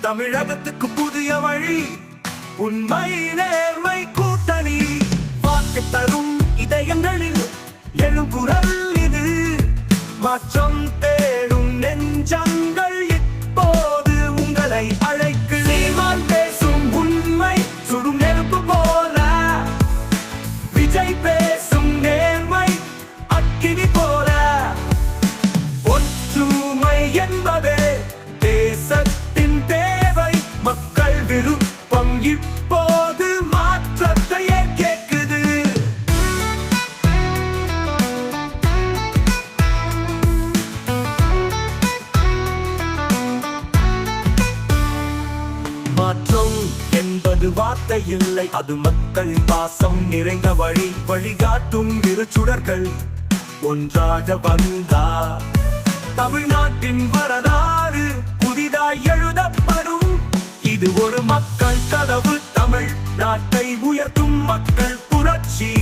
தமிழகத்துக்கு புதிய வழி, உண்மை நேர்மை கூட்டணி, வாக்கு தரும் இதயங்களில் எழுகுரல் இது. மாற்றம் தேடும் நெஞ்சங்கள் இப்போது உங்களை அழைக்கு. சீமான் பேசும் உண்மை சுடும் நெருப்பு போல, விஜய் பேசும் நேர்மை அக்கினி போல. ஒற்றுமை என்பதே தேசத்தின் தேவை, மக்கள் விருப்பம் இப்போது மாற்றத்தையே கேட்குது. மாற்றம் என்பது வார்த்தை இல்லை, அது மக்கள் பாசம் நிறைந்த வழி. வழிகாட்டும் இரு சுடர்கள் ஒன்றாக வந்தார். தமிழ்நாட்டின் வரலாறு புதிதாய் எழுதப்படும். இது ஒரு மக்கள் கனவு, தமிழ் நாட்டை உயர்த்தும் மக்கள் புரட்சி.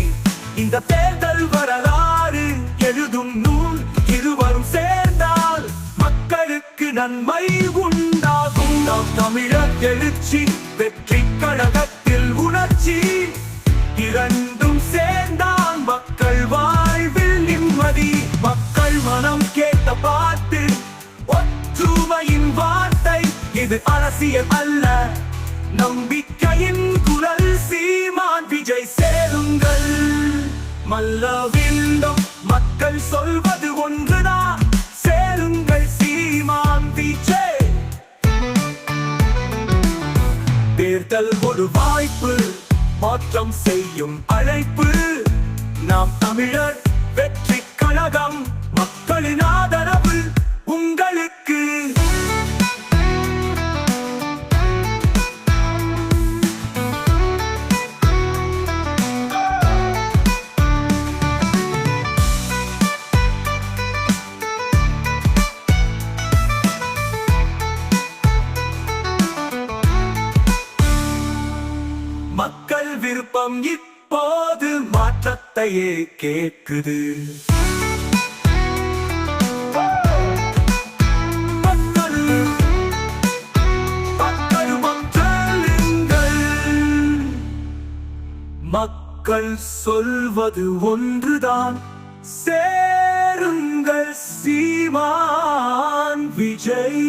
இந்த தேர்தல் வரலாறு எழுதும் நூல், இருவரும் சேர்ந்தால் மக்களுக்கு நன்மை உண்டாகும். நாம் தமிழர் எழுச்சி, வெற்றி கழகத்தில் உணர்ச்சி, இரண்டும் சேர்ந்தால் மக்கள் வாழ்வில் நிம்மதி. மக்கள் மனம் கேட்ட பாட்டு, ஒற்றுமையின் வார்த்தை, இது அரசியல் அல்ல, நம்பிக்கையின் குரல். சீமான் விஜய் சேருங்கள், மல்லவில்லும் மக்கள் சொல்வது ஒன்றுதான், சேருங்கள் சீமான் விஜய். தேர்தல் ஒரு வாய்ப்பு, மாற்றம் செய்யும் அழைப்பு. நாம் தமிழர் வெற்றி கழகம், மக்களின் ஆதரவு உங்களுக்கு. மக்கள் விருப்பம் இப்போது மாற்றத்தையே கேட்குது. மக்கள் சொல்வது ஒன்றுதான், சேருங்கள் சீமான் விஜய்.